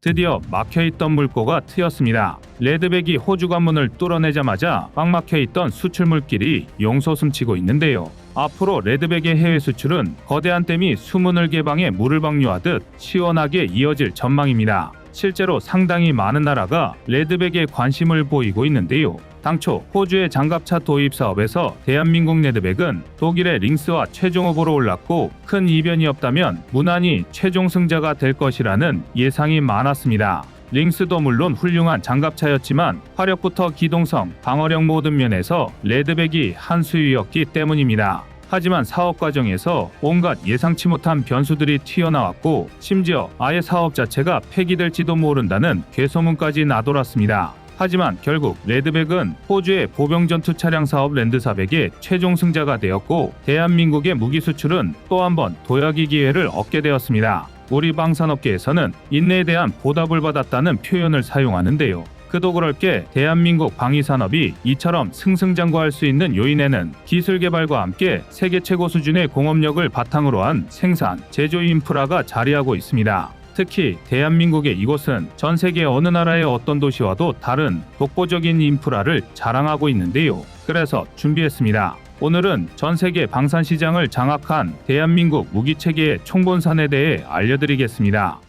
드디어 막혀있던 물꼬가 트였습니다. 레드백이 호주 관문을 뚫어내자마자 꽉 막혀있던 수출물길이 용솟음치고 있는데요. 앞으로 레드백의 해외 수출은 거대한 댐이 수문을 개방해 물을 방류하듯 시원하게 이어질 전망입니다. 실제로 상당히 많은 나라가 레드백에 관심을 보이고 있는데요. 당초 호주의 장갑차 도입 사업에서 대한민국 레드백은 독일의 링스와 최종 후보로 올랐고 큰 이변이 없다면 무난히 최종 승자가 될 것이라는 예상이 많았습니다. 링스도 물론 훌륭한 장갑차였지만 화력부터 기동성, 방어력 모든 면에서 레드백이 한 수위였기 때문입니다. 하지만 사업 과정에서 온갖 예상치 못한 변수들이 튀어나왔고 심지어 아예 사업 자체가 폐기될지도 모른다는 괴소문까지 나돌았습니다. 하지만 결국 레드백은 호주의 보병전투 차량 사업 랜드400의 최종 승자가 되었고 대한민국의 무기 수출은 또 한 번 도약의 기회를 얻게 되었습니다. 우리 방산업계에서는 인내에 대한 보답을 받았다는 표현을 사용하는데요. 그도 그럴 게 대한민국 방위산업이 이처럼 승승장구할 수 있는 요인에는 기술 개발과 함께 세계 최고 수준의 공업력을 바탕으로 한 생산, 제조 인프라가 자리하고 있습니다. 특히 대한민국의 이곳은 전 세계 어느 나라의 어떤 도시와도 다른 독보적인 인프라를 자랑하고 있는데요. 그래서 준비했습니다. 오늘은 전 세계 방산 시장을 장악한 대한민국 무기체계의 총본산에 대해 알려드리겠습니다.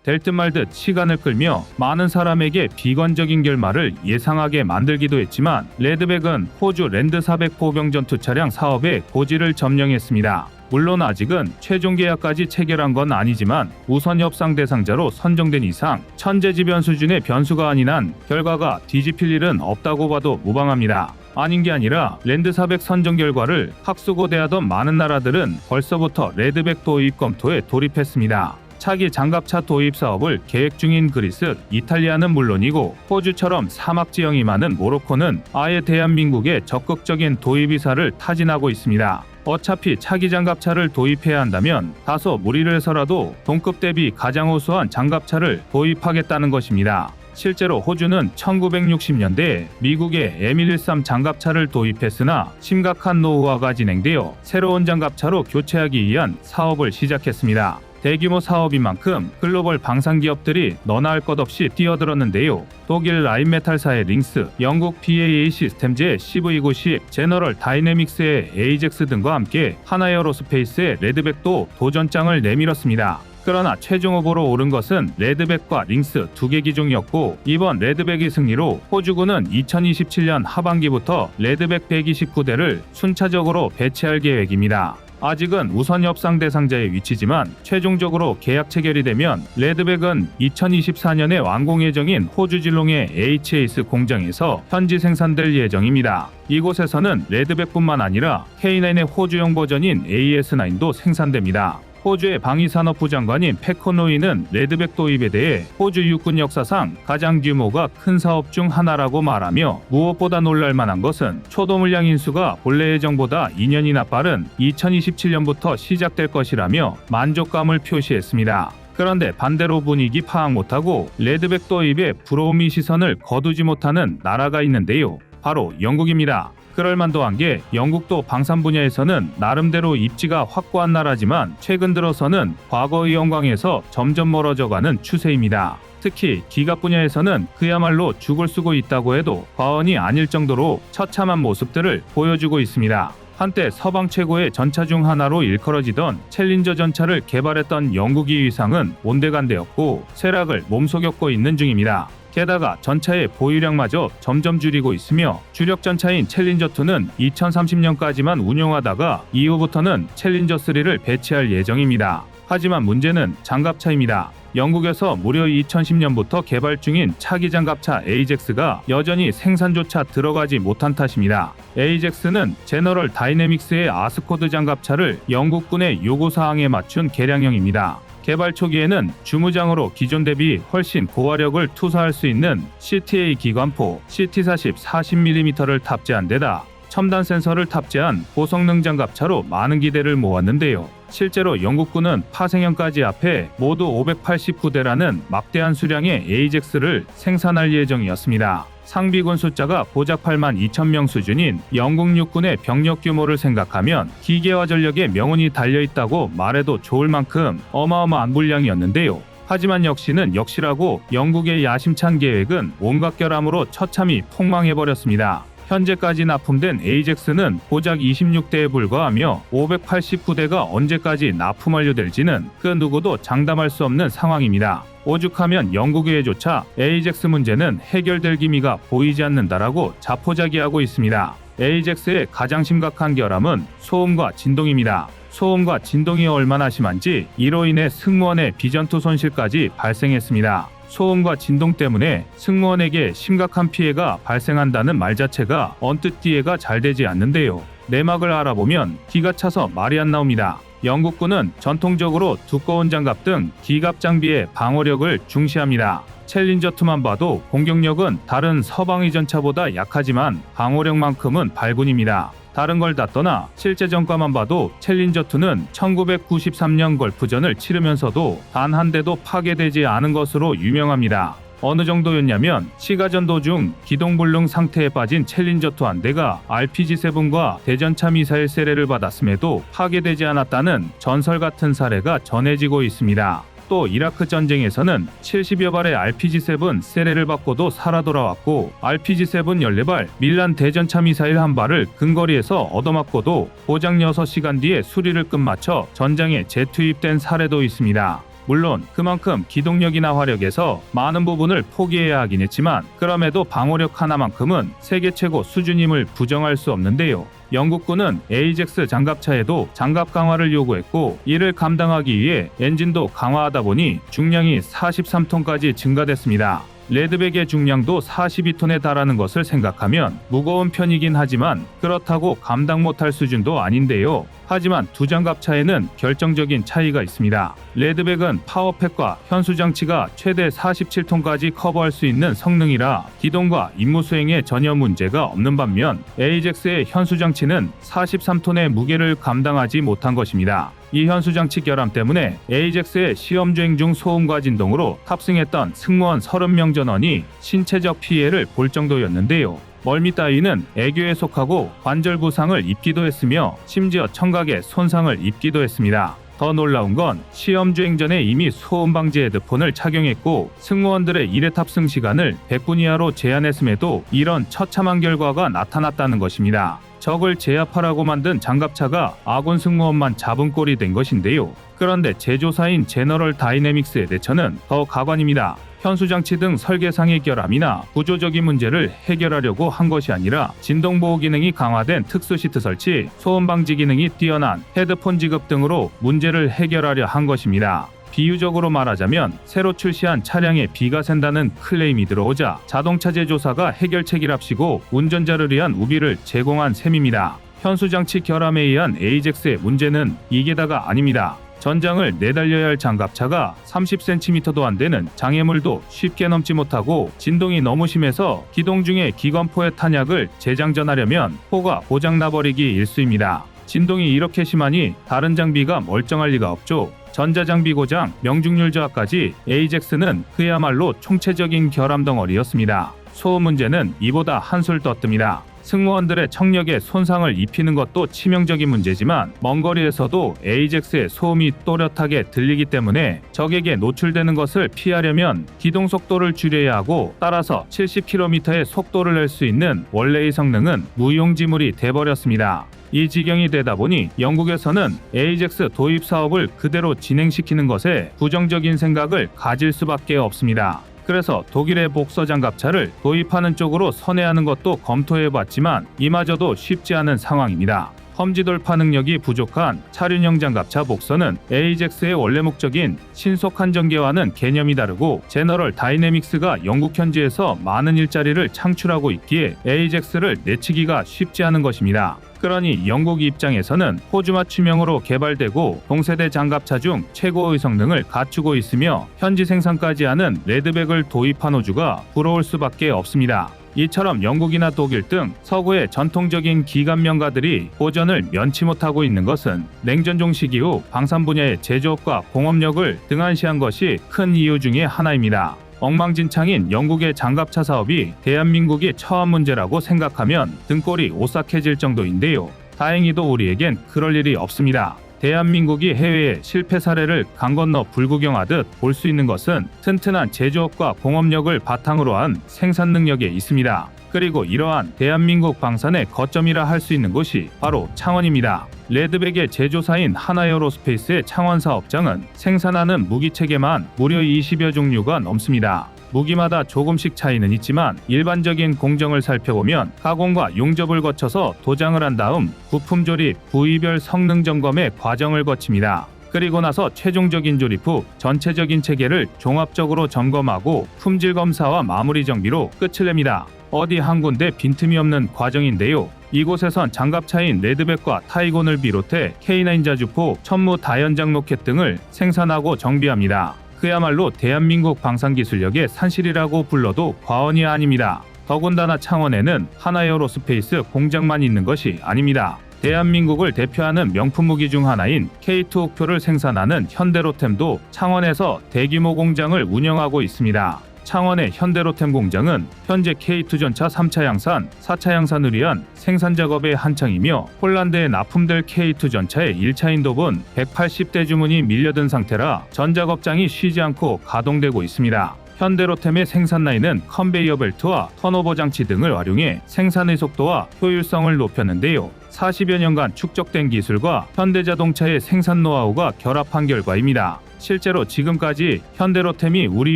될 듯 말 듯 시간을 끌며 많은 사람에게 비관적인 결말을 예상하게 만들기도 했지만 레드백은 호주 랜드400 보병전투 차량 사업의 고지를 점령했습니다. 물론 아직은 최종 계약까지 체결한 건 아니지만 우선 협상 대상자로 선정된 이상 천재지변 수준의 변수가 아닌 한 결과가 뒤집힐 일은 없다고 봐도 무방합니다. 아닌 게 아니라 랜드400 선정 결과를 학수고대하던 많은 나라들은 벌써부터 레드백 도입 검토에 돌입했습니다. 차기 장갑차 도입 사업을 계획 중인 그리스, 이탈리아는 물론이고 호주처럼 사막 지형이 많은 모로코는 아예 대한민국의 적극적인 도입 의사를 타진하고 있습니다. 어차피 차기 장갑차를 도입해야 한다면 다소 무리를 해서라도 동급 대비 가장 우수한 장갑차를 도입하겠다는 것입니다. 실제로 호주는 1960년대에 미국의 M113 장갑차를 도입했으나 심각한 노후화가 진행되어 새로운 장갑차로 교체하기 위한 사업을 시작했습니다. 대규모 사업인 만큼 글로벌 방산 기업들이 너나 할 것 없이 뛰어들었는데요. 독일 라인메탈사의 링스, 영국 BAE 시스템즈의 CV90, 제너럴 다이내믹스의 에이젝스 등과 함께 하나에어로스페이스의 레드백도 도전장을 내밀었습니다. 그러나 최종 후보로 오른 것은 레드백과 링스 두 개 기종이었고 이번 레드백의 승리로 호주군은 2027년 하반기부터 레드백 129대를 순차적으로 배치할 계획입니다. 아직은 우선 협상 대상자의 위치지만 최종적으로 계약 체결이 되면 레드백은 2024년에 완공 예정인 호주 질롱의 HAS 공장에서 현지 생산될 예정입니다. 이곳에서는 레드백뿐만 아니라 K9의 호주형 버전인 AS9도 생산됩니다. 호주의 방위산업부 장관인 패커노이는 레드백 도입에 대해 호주 육군 역사상 가장 규모가 큰 사업 중 하나라고 말하며 무엇보다 놀랄만한 것은 초도 물량 인수가 본래 예정보다 2년이나 빠른 2027년부터 시작될 것이라며 만족감을 표시했습니다. 그런데 반대로 분위기 파악 못하고 레드백 도입에 부러움이 시선을 거두지 못하는 나라가 있는데요. 바로 영국입니다. 그럴만도 한 게 영국도 방산 분야에서는 나름대로 입지가 확고한 나라지만 최근 들어서는 과거의 영광에서 점점 멀어져가는 추세입니다. 특히 기갑 분야에서는 그야말로 죽을 쓰고 있다고 해도 과언이 아닐 정도로 처참한 모습들을 보여주고 있습니다. 한때 서방 최고의 전차 중 하나로 일컬어지던 챌린저 전차를 개발했던 영국의 위상은 온데간데였고 쇠락을 몸속였고 있는 중입니다. 게다가 전차의 보유량마저 점점 줄이고 있으며 주력 전차인 챌린저2는 2030년까지만 운용하다가 이후부터는 챌린저3를 배치할 예정입니다. 하지만 문제는 장갑차입니다. 영국에서 무려 2010년부터 개발 중인 차기 장갑차 에이젝스가 여전히 생산조차 들어가지 못한 탓입니다. 에이젝스는 제너럴 다이내믹스의 아스코드 장갑차를 영국군의 요구사항에 맞춘 개량형입니다. 개발 초기에는 주무장으로 기존 대비 훨씬 고화력을 투사할 수 있는 CTA 기관포 CT40 40mm를 탑재한 데다 첨단 센서를 탑재한 고성능 장갑차로 많은 기대를 모았는데요. 실제로 영국군은 파생형까지 합해 모두 589대라는 막대한 수량의 에이젝스를 생산할 예정이었습니다. 상비군 숫자가 고작 8만 2천 명 수준인 영국 육군의 병력 규모를 생각하면 기계화 전력에 명운이 달려있다고 말해도 좋을 만큼 어마어마한 물량이었는데요. 하지만 역시는 역시라고 영국의 야심찬 계획은 온갖 결함으로 처참히 폭망해버렸습니다. 현재까지 납품된 에이젝스는 고작 26대에 불과하며 589대가 언제까지 납품 완료될지는 그 누구도 장담할 수 없는 상황입니다. 오죽하면 영국의조차 에이젝스 문제는 해결될 기미가 보이지 않는다라고 자포자기하고 있습니다. 에이젝스의 가장 심각한 결함은 소음과 진동입니다. 소음과 진동이 얼마나 심한지 이로 인해 승무원의 비전투 손실까지 발생했습니다. 소음과 진동 때문에 승무원에게 심각한 피해가 발생한다는 말 자체가 언뜻 이해가 잘 되지 않는데요. 내막을 알아보면 기가 차서 말이 안 나옵니다. 영국군은 전통적으로 두꺼운 장갑 등 기갑 장비의 방어력을 중시합니다. 챌린저2만 봐도 공격력은 다른 서방의 전차보다 약하지만 방어력만큼은 발군입니다. 다른 걸 다 떠나 실제 전과만 봐도 챌린저2는 1993년 걸프전을 치르면서도 단 한 대도 파괴되지 않은 것으로 유명합니다. 어느 정도였냐면 시가전 도중 기동불능 상태에 빠진 챌린저2 한 대가 RPG-7과 대전차 미사일 세례를 받았음에도 파괴되지 않았다는 전설 같은 사례가 전해지고 있습니다. 또 이라크 전쟁에서는 70여 발의 RPG-7 세례를 받고도 살아 돌아왔고 RPG-7 14발 밀란 대전차 미사일 한 발을 근거리에서 얻어맞고도 고작 6시간 뒤에 수리를 끝마쳐 전장에 재투입된 사례도 있습니다. 물론 그만큼 기동력이나 화력에서 많은 부분을 포기해야 하긴 했지만 그럼에도 방어력 하나만큼은 세계 최고 수준임을 부정할 수 없는데요. 영국군은 에이젝스 장갑차에도 장갑 강화를 요구했고 이를 감당하기 위해 엔진도 강화하다 보니 중량이 43톤까지 증가됐습니다. 레드백의 중량도 42톤에 달하는 것을 생각하면 무거운 편이긴 하지만 그렇다고 감당 못할 수준도 아닌데요. 하지만 두 장갑차에는 결정적인 차이가 있습니다. 레드백은 파워팩과 현수장치가 최대 47톤까지 커버할 수 있는 성능이라 기동과 임무 수행에 전혀 문제가 없는 반면 에이젝스의 현수장치는 43톤의 무게를 감당하지 못한 것입니다. 이 현수장치 결함 때문에 에이젝스의 시험주행 중 소음과 진동으로 탑승했던 승무원 30명 전원이 신체적 피해를 볼 정도였는데요. 멀미 따위는 애교에 속하고 관절 부상을 입기도 했으며 심지어 청각에 손상을 입기도 했습니다. 더 놀라운 건 시험 주행 전에 이미 소음 방지 헤드폰을 착용했고 승무원들의 일회 탑승 시간을 100분 이하로 제한했음에도 이런 처참한 결과가 나타났다는 것입니다. 적을 제압하라고 만든 장갑차가 아군 승무원만 잡은 꼴이 된 것인데요. 그런데 제조사인 제너럴 다이내믹스의 대처는 더 가관입니다. 현수장치 등 설계상의 결함이나 구조적인 문제를 해결하려고 한 것이 아니라 진동보호 기능이 강화된 특수 시트 설치, 소음 방지 기능이 뛰어난 헤드폰 지급 등으로 문제를 해결하려 한 것입니다. 비유적으로 말하자면 새로 출시한 차량에 비가 샌다는 클레임이 들어오자 자동차 제조사가 해결책을 합시고 운전자를 위한 우비를 제공한 셈입니다. 현수장치 결함에 의한 에이젝스의 문제는 이게 다가 아닙니다. 전장을 내달려야 할 장갑차가 30cm도 안 되는 장애물도 쉽게 넘지 못하고 진동이 너무 심해서 기동 중에 기관포의 탄약을 재장전하려면 포가 고장나버리기 일쑤입니다. 진동이 이렇게 심하니 다른 장비가 멀쩡할 리가 없죠. 전자장비 고장, 명중률 저하까지 에이젝스는 그야말로 총체적인 결함 덩어리였습니다. 소음 문제는 이보다 한술 더 뜹니다. 승무원들의 청력에 손상을 입히는 것도 치명적인 문제지만 먼 거리에서도 에이젝스의 소음이 또렷하게 들리기 때문에 적에게 노출되는 것을 피하려면 기동 속도를 줄여야 하고 따라서 70km의 속도를 낼 수 있는 원래의 성능은 무용지물이 돼버렸습니다. 이 지경이 되다 보니 영국에서는 에이젝스 도입 사업을 그대로 진행시키는 것에 부정적인 생각을 가질 수밖에 없습니다. 그래서 독일의 복서 장갑차를 도입하는 쪽으로 선회하는 것도 검토해봤지만 이마저도 쉽지 않은 상황입니다. 험지 돌파 능력이 부족한 차륜형 장갑차 복서는 에이젝스의 원래 목적인 신속한 전개와는 개념이 다르고 제너럴 다이내믹스가 영국 현지에서 많은 일자리를 창출하고 있기에 에이젝스를 내치기가 쉽지 않은 것입니다. 그러니 영국 입장에서는 호주 맞춤형으로 개발되고 동세대 장갑차 중 최고의 성능을 갖추고 있으며 현지 생산까지 하는 레드백을 도입한 호주가 부러울 수밖에 없습니다. 이처럼 영국이나 독일 등 서구의 전통적인 기관 명가들이 고전을 면치 못하고 있는 것은 냉전 종식 이후 방산 분야의 제조업과 공업력을 등한시한 것이 큰 이유 중에 하나입니다. 엉망진창인 영국의 장갑차 사업이 대한민국이 처한 문제라고 생각하면 등골이 오싹해질 정도인데요. 다행히도 우리에겐 그럴 일이 없습니다. 대한민국이 해외의 실패 사례를 강 건너 불구경하듯 볼 수 있는 것은 튼튼한 제조업과 공업력을 바탕으로 한 생산 능력에 있습니다. 그리고 이러한 대한민국 방산의 거점이라 할 수 있는 곳이 바로 창원입니다. 레드백의 제조사인 하나에어로스페이스의 창원 사업장은 생산하는 무기체계만 무려 20여 종류가 넘습니다. 무기마다 조금씩 차이는 있지만 일반적인 공정을 살펴보면 가공과 용접을 거쳐서 도장을 한 다음 부품 조립, 부위별 성능 점검의 과정을 거칩니다. 그리고 나서 최종적인 조립 후 전체적인 체계를 종합적으로 점검하고 품질 검사와 마무리 정비로 끝을 냅니다. 어디 한 군데 빈틈이 없는 과정인데요. 이곳에선 장갑차인 레드백과 타이곤을 비롯해 K9 자주포, 천무 다연장 로켓 등을 생산하고 정비합니다. 그야말로 대한민국 방산기술력의 산실이라고 불러도 과언이 아닙니다. 더군다나 창원에는 하나에어로스페이스 공장만 있는 것이 아닙니다. 대한민국을 대표하는 명품 무기 중 하나인 K2 옥표를 생산하는 현대로템도 창원에서 대규모 공장을 운영하고 있습니다. 창원의 현대로템 공장은 현재 K2 전차 3차 양산, 4차 양산을 위한 생산 작업에 한창이며 폴란드에 납품될 K2 전차의 1차 인도분 180대 주문이 밀려든 상태라 전 작업장이 쉬지 않고 가동되고 있습니다. 현대로템의 생산 라인은 컨베이어 벨트와 턴오버 장치 등을 활용해 생산의 속도와 효율성을 높였는데요. 40여 년간 축적된 기술과 현대자동차의 생산 노하우가 결합한 결과입니다. 실제로 지금까지 현대로템이 우리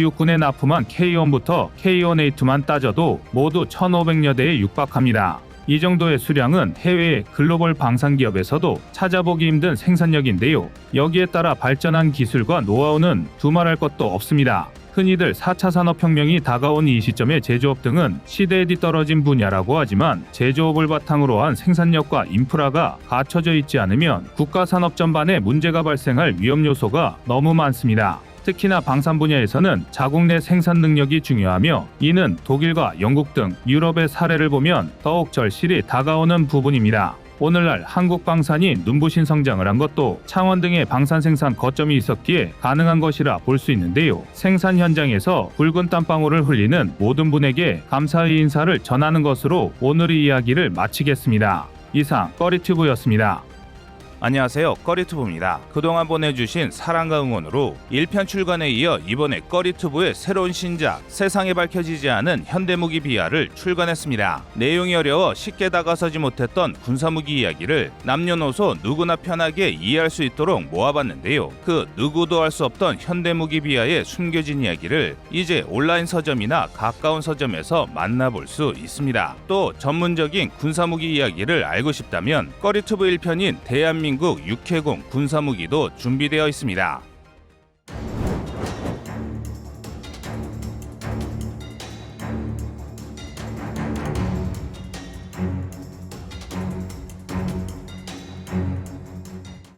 육군에 납품한 K1부터 K1A2만 따져도 모두 1,500여 대에 육박합니다. 이 정도의 수량은 해외의 글로벌 방산기업에서도 찾아보기 힘든 생산력인데요. 여기에 따라 발전한 기술과 노하우는 두말할 것도 없습니다. 흔히들 4차 산업혁명이 다가온 이 시점의 제조업 등은 시대에 뒤떨어진 분야라고 하지만 제조업을 바탕으로 한 생산력과 인프라가 갖춰져 있지 않으면 국가 산업 전반에 문제가 발생할 위험 요소가 너무 많습니다. 특히나 방산 분야에서는 자국 내 생산 능력이 중요하며 이는 독일과 영국 등 유럽의 사례를 보면 더욱 절실히 다가오는 부분입니다. 오늘날 한국 방산이 눈부신 성장을 한 것도 창원 등의 방산 생산 거점이 있었기에 가능한 것이라 볼 수 있는데요. 생산 현장에서 붉은 땀방울을 흘리는 모든 분에게 감사의 인사를 전하는 것으로 오늘의 이야기를 마치겠습니다. 이상 꺼리튜브였습니다. 안녕하세요, 꺼리튜브입니다. 그동안 보내주신 사랑과 응원으로 1편 출간에 이어 이번에 꺼리튜브의 새로운 신작 세상에 밝혀지지 않은 현대무기 비하를 출간했습니다. 내용이 어려워 쉽게 다가서지 못했던 군사무기 이야기를 남녀노소 누구나 편하게 이해할 수 있도록 모아봤는데요. 그 누구도 알 수 없던 현대무기 비하의 숨겨진 이야기를 이제 온라인 서점이나 가까운 서점에서 만나볼 수 있습니다. 또 전문적인 군사무기 이야기를 알고 싶다면 꺼리튜브 1편인 대한민국 육해공 군사무기도 준비되어 있습니다.